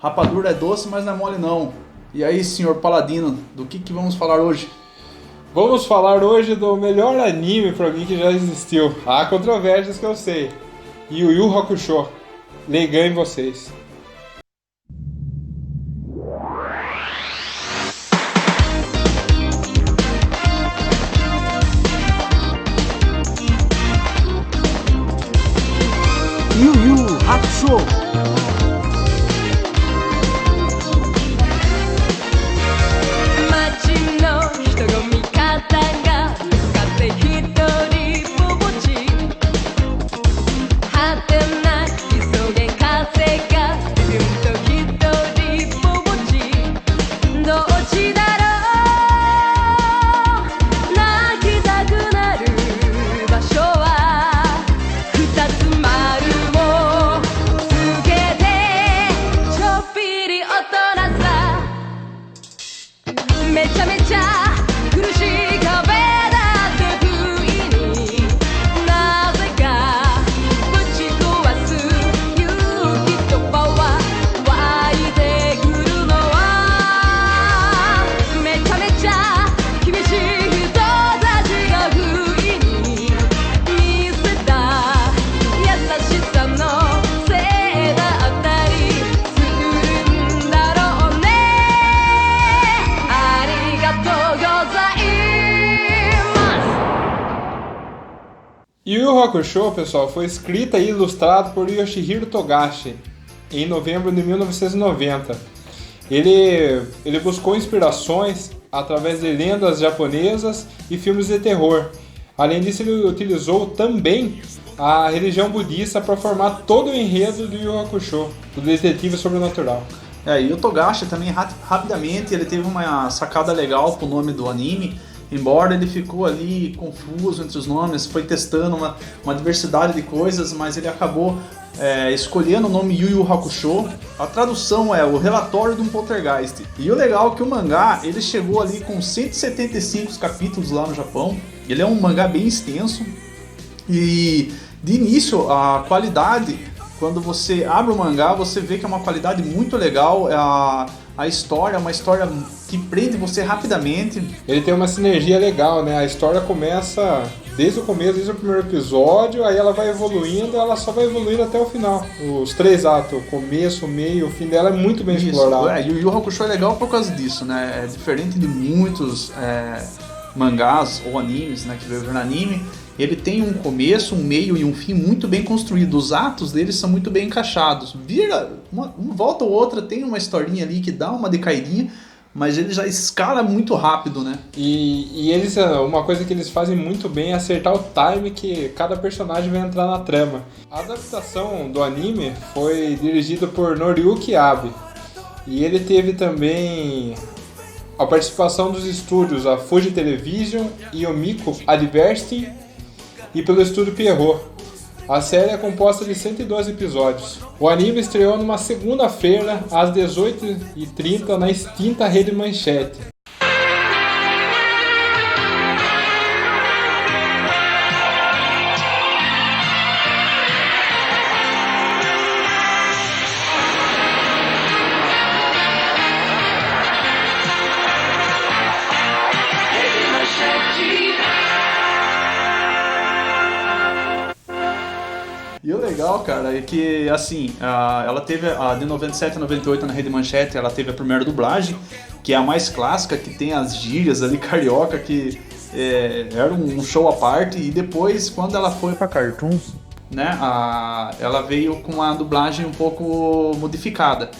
Rapadura é doce, mas não é mole não. E aí, senhor Paladino, do que vamos falar hoje? Vamos falar hoje do melhor anime pra mim que já existiu. Há controvérsias que eu sei. Yu Yu Hakusho. Legal em vocês. Yu Yu Hakusho. めちゃめちゃ苦しい壁だって不意になぜかぶち壊す勇気とパワー湧いてくるのはめちゃめちゃ厳しい人たちが不意に見せた優しさのせいだったりするんだろうねありがとうございます。 Yu Yu Hakusho, pessoal, foi escrita e ilustrado por Yoshihiro Togashi em novembro de 1990. Ele buscou inspirações através de lendas japonesas e filmes de terror. Além disso, ele utilizou também a religião budista para formar todo o enredo do Yu Yu Hakusho, do detetive sobrenatural. E o Togashi também, rapidamente, ele teve uma sacada legal pro nome do anime, embora ele ficou ali confuso entre os nomes, foi testando uma diversidade de coisas, mas ele acabou escolhendo o nome Yu Yu Hakusho. A tradução é o relatório de um poltergeist. E o legal é que o mangá, ele chegou ali com 175 capítulos lá no Japão. Ele é um mangá bem extenso e de início a qualidade, quando você abre o mangá, você vê que é uma qualidade muito legal. A história é uma história que prende você rapidamente. Ele tem uma sinergia legal, né? A história começa desde o começo, desde o primeiro episódio, aí ela vai evoluindo, ela só vai evoluindo até o final. Os 3 atos, o começo, o meio, o fim dela é muito bem explorado. E o Yu Yu Hakusho é legal por causa disso, né? É diferente de muitos mangás ou animes, né, que veio no anime. Ele tem um começo, um meio e um fim muito bem construído. Os atos deles são muito bem encaixados. Vira, uma volta ou outra tem uma historinha ali que dá uma decaidinha, mas ele já escala muito rápido, né? E eles, uma coisa que eles fazem muito bem é acertar o time que cada personagem vai entrar na trama. A adaptação do anime foi dirigida por Noriyuki Abe. E ele teve também a participação dos estúdios a Fuji Television e o Miko Advertising e pelo estúdio Pierrot. A série é composta de 112 episódios. O anime estreou numa segunda-feira às 18h30 na extinta Rede Manchete. E o legal, cara, é que, assim, ela teve a de 97 a 98 na Rede Manchete, ela teve a primeira dublagem, que é a mais clássica, que tem as gírias ali, carioca, que era um show à parte, e depois, quando ela foi pra Cartoons, né, ela veio com uma dublagem um pouco modificada.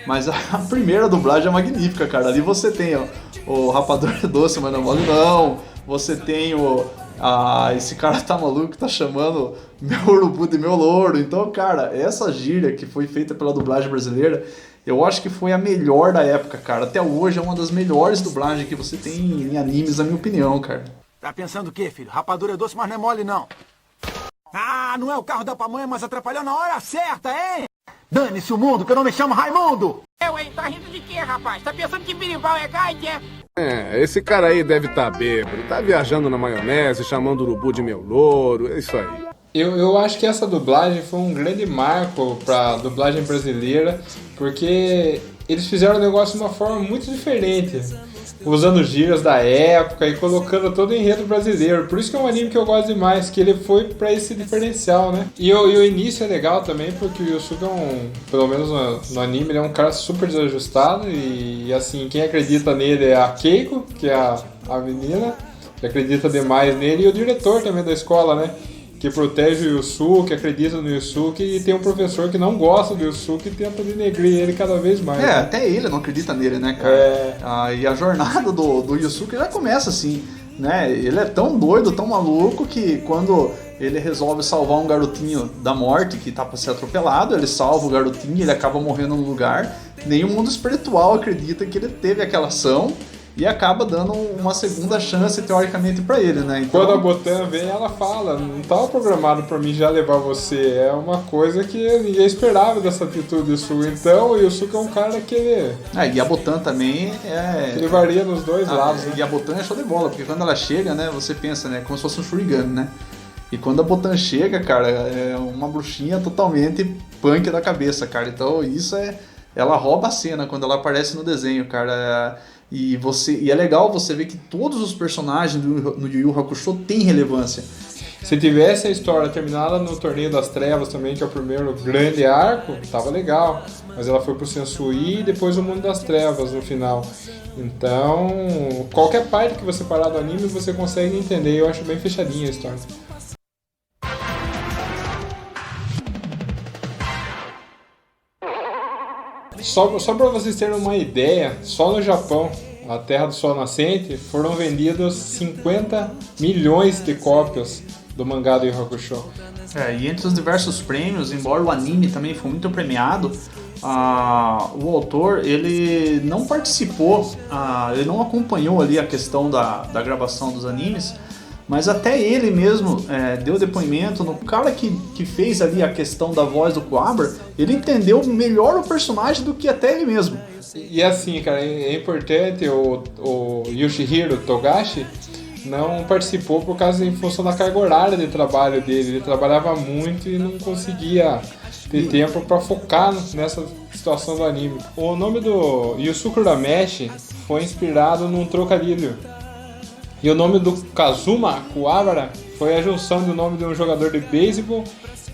Mas a primeira dublagem é magnífica, cara. Ali você tem o Rapadura é doce, mas não é mole não. Você tem esse cara tá maluco, tá chamando meu urubu de meu louro. Então, cara, essa gíria que foi feita pela dublagem brasileira, eu acho que foi a melhor da época, cara. Até hoje é uma das melhores dublagens que você tem em animes, na minha opinião, cara. Tá pensando o quê, filho? Rapadura é doce, mas não é mole, não. Ah, não é o carro da pamonha, mas atrapalhou na hora certa, hein? Dane-se o mundo, que eu não me chamo Raimundo! Hein? Tá rindo de quê, rapaz? Tá pensando que birimbau é gaite, é? Esse cara aí deve estar bêbado, tá viajando na maionese, chamando o urubu de meu louro, é isso aí. Eu acho que essa dublagem foi um grande marco pra dublagem brasileira, porque eles fizeram o negócio de uma forma muito diferente, usando gírias da época e colocando todo o enredo brasileiro. Por isso que é um anime que eu gosto demais, que ele foi pra esse diferencial, né? E o início é legal também, porque o Yusuke pelo menos no anime, ele é um cara super desajustado e assim, quem acredita nele é a Keiko, que é a menina, que acredita demais nele, e o diretor também da escola, né? Que protege o Yusuke, acredita no Yusuke, e tem um professor que não gosta do Yusuke e tenta denegrir ele cada vez mais. É, né? até ele não acredita nele, né, cara? E a jornada do Yusuke já começa assim, né? Ele é tão doido, tão maluco, que quando ele resolve salvar um garotinho da morte que tá pra ser atropelado, ele salva o garotinho e ele acaba morrendo no lugar. Nem o mundo espiritual acredita que ele teve aquela ação. E acaba dando uma segunda chance, teoricamente, pra ele, né? Então... Quando a Botan vem, ela fala, não estava programado pra mim já levar você, é uma coisa que ninguém esperava dessa atitude sua. Então, o Yusuke é um cara que ele... e a Botan também Ele varia nos dois lados, né? E a Botan é show de bola, porque quando ela chega, né, você pensa, né, como se fosse um Shurigan, né? E quando a Botan chega, cara, é uma bruxinha totalmente punk da cabeça, cara. Então, isso ela rouba a cena quando ela aparece no desenho, cara. E é legal você ver que todos os personagens no Yu Yu Hakusho têm relevância. Se tivesse a história terminada no Torneio das Trevas também, que é o primeiro grande arco, tava legal. Mas ela foi pro Sensui e depois o Mundo das Trevas no final. Então, qualquer parte que você parar do anime, você consegue entender. Eu acho bem fechadinha a história. Só para vocês terem uma ideia, só no Japão, a Terra do Sol Nascente, foram vendidos 50 milhões de cópias do mangá do Yu Yu Hakusho. E entre os diversos prêmios, embora o anime também foi muito premiado, o autor ele não participou, ele não acompanhou ali a questão da gravação dos animes, mas até ele mesmo deu depoimento no cara que fez ali a questão da voz do Kuwabara. Ele entendeu melhor o personagem do que até ele mesmo. E assim, cara, é importante, o Yoshihiro Togashi não participou em função da carga horária de trabalho dele. Ele trabalhava muito e não conseguia ter tempo para focar nessa situação do anime. O nome do Yusuke Urameshi foi inspirado num trocadilho. E o nome do Kazuma Kuwabara foi a junção do nome de um jogador de beisebol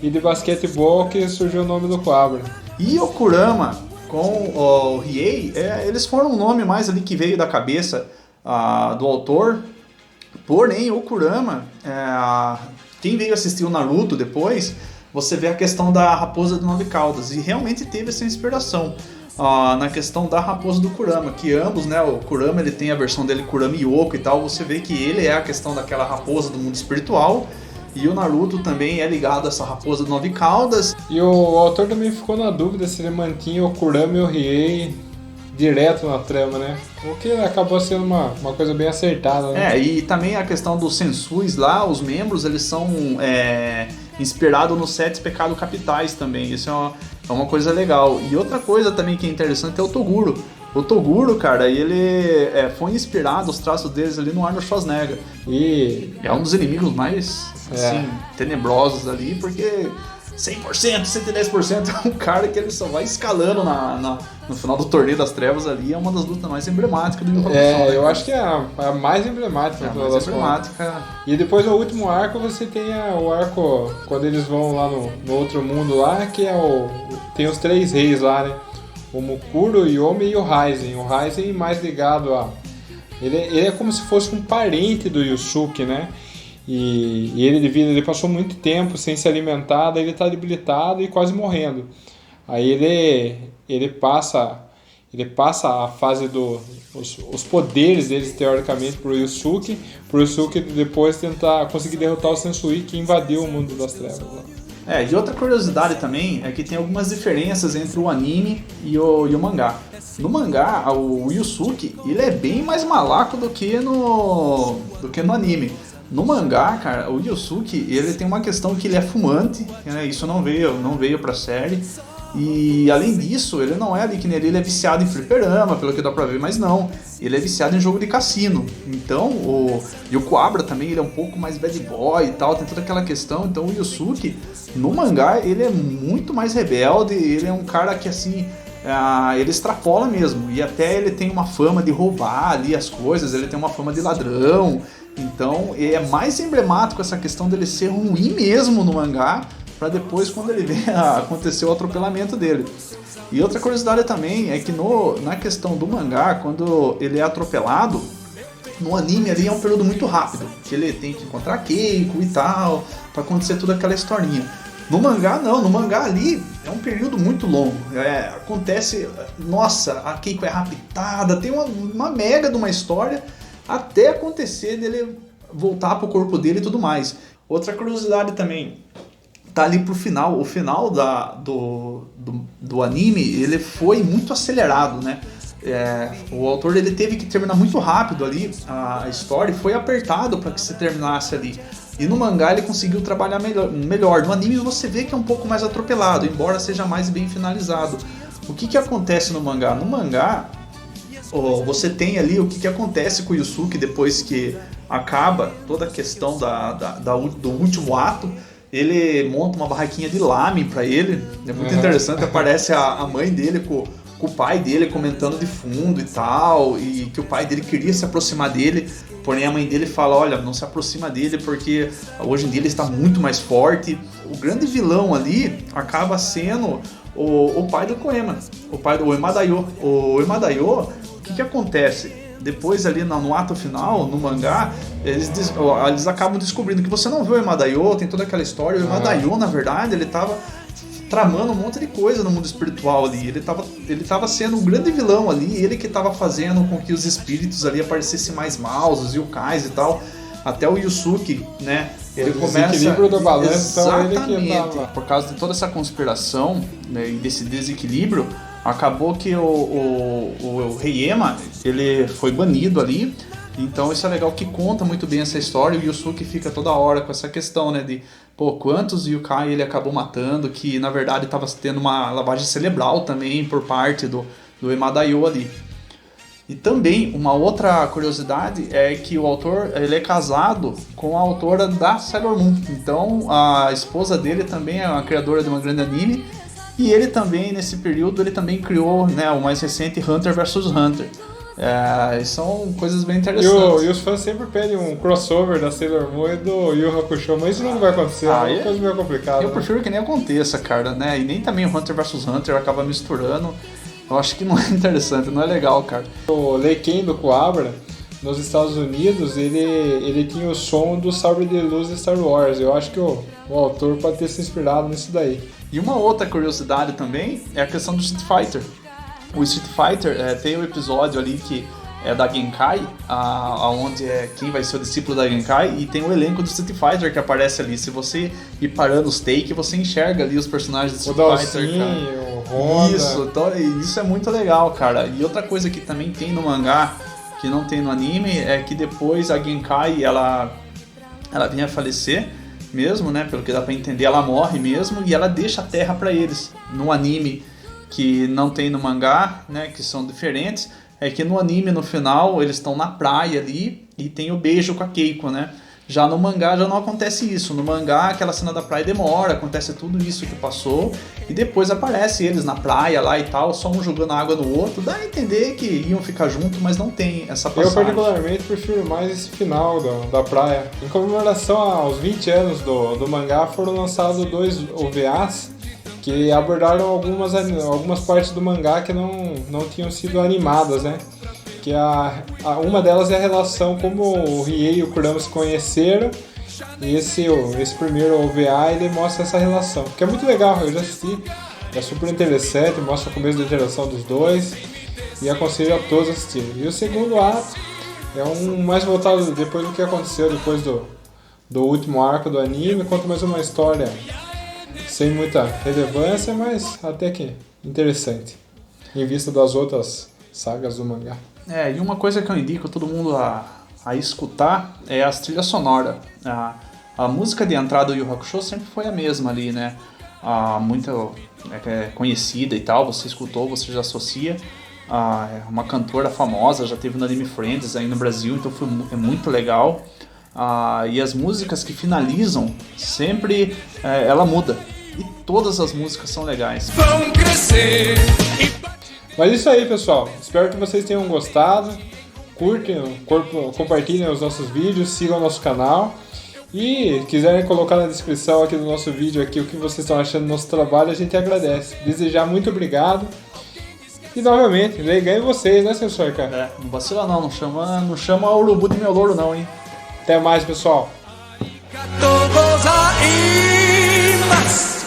e de basquetebol que surgiu o nome do Kuwabara. E o Kurama com o Riei, eles foram um nome mais ali que veio da cabeça do autor. Porém, o Kurama, quem veio assistir o Naruto depois, você vê a questão da Raposa de Nove Caudas. E realmente teve essa inspiração. Na questão da Raposa do Kurama, que ambos, né, o Kurama ele tem a versão dele Kurama Yoko e tal, você vê que ele é a questão daquela raposa do mundo espiritual, e o Naruto também é ligado a essa Raposa de Nove Caudas. E o autor também ficou na dúvida se ele mantinha o Kurama e o Riei direto na trama, né? O que acabou sendo uma coisa bem acertada, né? E também a questão dos sensuis lá, os membros, eles são inspirados nos 7 pecados capitais também, isso é uma coisa legal. E outra coisa também que é interessante é o Toguro. O Toguro, cara, ele foi inspirado, os traços deles ali no Arnold Schwarzenegger. E é um dos inimigos mais, assim, tenebrosos ali, porque 100%, 110% é um cara que ele só vai escalando no final do Torneio das Trevas ali, é uma das lutas mais emblemáticas do Yu Yu Hakusho. Eu acho que é a mais emblemática. E depois no último arco você tem o arco, quando eles vão lá no outro mundo lá, que tem os 3 reis lá, né? O Mukuro, o Yomi e o Raizen. O Raizen mais ligado ele é como se fosse um parente do Yusuke, né? E ele passou muito tempo sem se alimentar, daí ele tá debilitado e quase morrendo. Aí ele passa a fase os poderes deles, teoricamente, pro Yusuke depois tentar conseguir derrotar o Sensui, que invadiu o mundo das trevas. E outra curiosidade também é que tem algumas diferenças entre o anime e o mangá. No mangá, o Yusuke, ele é bem mais malaco do que no anime. No mangá, cara, o Yusuke, ele tem uma questão que ele é fumante, né? Isso não veio pra série. E além disso, ele não é ali que nem ele é viciado em fliperama, pelo que dá pra ver, mas não. Ele é viciado em jogo de cassino. Então, e o Coabra também, ele é um pouco mais bad boy e tal, tem toda aquela questão. Então o Yusuke, no mangá, ele é muito mais rebelde, ele é um cara que assim, ele extrapola mesmo. E até ele tem uma fama de roubar ali as coisas, ele tem uma fama de ladrão. Então é mais emblemático essa questão dele ser ruim mesmo no mangá, para depois, quando ele vê acontecer o atropelamento dele. E outra curiosidade também é que na questão do mangá, quando ele é atropelado, no anime ali é um período muito rápido, que ele tem que encontrar Keiko e tal, para acontecer toda aquela historinha. No mangá não, no mangá ali é um período muito longo. Acontece, nossa, a Keiko é raptada, tem uma mega de uma história até acontecer dele voltar pro corpo dele e tudo mais. Outra curiosidade também, tá ali pro final, o final do anime, ele foi muito acelerado, né? O autor ele teve que terminar muito rápido ali a história, e foi apertado para que se terminasse ali. E no mangá ele conseguiu trabalhar melhor. No anime você vê que é um pouco mais atropelado, embora seja mais bem finalizado. O que acontece no mangá? No mangá, você tem ali o que acontece com o Yusuke depois que acaba toda a questão do último ato. Ele monta uma barraquinha de lamen pra ele, é muito interessante, aparece a mãe dele com o pai dele comentando de fundo e tal, e que o pai dele queria se aproximar dele, porém a mãe dele fala, olha, não se aproxima dele porque hoje em dia ele está muito mais forte. O grande vilão ali acaba sendo o pai do Koema, o pai do Emadayo. O Emadayo, o que acontece? Depois ali no ato final, no mangá, eles acabam descobrindo que você não viu o Emadayo, tem toda aquela história. O Emadayo, na verdade, ele tava tramando um monte de coisa no mundo espiritual ali. Ele tava sendo um grande vilão ali, ele que tava fazendo com que os espíritos ali aparecessem mais maus, os yokais e tal. Até o Yusuke, né? Ele começa... desequilíbrio do balanço, exatamente, então ele que tava... por causa de toda essa conspiração, né, e desse desequilíbrio, acabou que o Reiema, ele foi banido ali. Então isso é legal, que conta muito bem essa história. E o Yusuke fica toda hora com essa questão, né, de quantos yokai ele acabou matando, que na verdade estava tendo uma lavagem cerebral também por parte do Emadayo ali. E também uma outra curiosidade é que o autor, ele é casado com a autora da Sailor Moon. Então a esposa dele também é uma criadora de uma grande anime. E ele também, nesse período, ele também criou, né, o mais recente Hunter vs Hunter. São coisas bem interessantes. E os fãs sempre pedem um crossover da Sailor Moon e do Yu Hakusho, mas isso não vai acontecer, é uma coisa meio complicada. Eu prefiro que nem aconteça, cara, né? E nem também o Hunter vs Hunter acaba misturando. Eu acho que não é interessante, não é legal, cara. O Leiken do Coabra, nos Estados Unidos, ele tinha o som do sabre de luz de Star Wars. Eu acho que o autor pode ter se inspirado nisso daí. E uma outra curiosidade também é a questão do Street Fighter. O Street Fighter tem um episódio ali que é da Genkai, onde quem vai ser o discípulo da Genkai, e tem o elenco do Street Fighter que aparece ali. Se você ir parando os take, você enxerga ali os personagens do Street Fighter, cara. O Honda. Isso é muito legal, cara. E outra coisa que também tem no mangá, que não tem no anime, é que depois a Genkai, ela vinha a falecer mesmo, né? Pelo que dá pra entender, ela morre mesmo e ela deixa a terra pra eles. No anime, que não tem no mangá, né? Que são diferentes, é que no anime, no final, eles estão na praia ali e tem o beijo com a Keiko, né? Já no mangá já não acontece isso. No mangá, aquela cena da praia demora, acontece tudo isso que passou, e depois aparece eles na praia lá e tal, só um jogando água no outro. Dá a entender que iam ficar juntos, mas não tem essa passagem. Eu particularmente prefiro mais esse final da praia. Em comemoração aos 20 anos do mangá, foram lançados 2 OVAs que abordaram algumas partes do mangá que não tinham sido animadas, né? Que uma delas é a relação como o Riei e o Kurama se conheceram, e esse primeiro OVA ele mostra essa relação, que é muito legal. Eu já assisti, é super interessante, mostra o começo da interação dos dois e aconselho a todos a assistirem. E o segundo ato é mais voltado depois do que aconteceu depois do último arco do anime, conta mais uma história sem muita relevância, mas até que interessante em vista das outras sagas do mangá. E uma coisa que eu indico todo mundo a escutar é as trilhas sonoras. A música de entrada do Yu Hakusho sempre foi a mesma ali, né? muito conhecida e tal, você escutou, você já associa. É uma cantora famosa, já teve no Anime Friends aí no Brasil, então é muito legal. E as músicas que finalizam, sempre ela muda. E todas as músicas são legais. Vão crescer. Mas isso aí, pessoal. Espero que vocês tenham gostado. Curtem, compartilhem os nossos vídeos, sigam o nosso canal. E quiserem colocar na descrição aqui do nosso vídeo aqui o que vocês estão achando do nosso trabalho, a gente agradece. Desejar muito obrigado. E novamente, ganhe vocês, né, senhor cara? Não vacila não chama o urubu de meu louro não, hein? Até mais, pessoal. ありがとうございます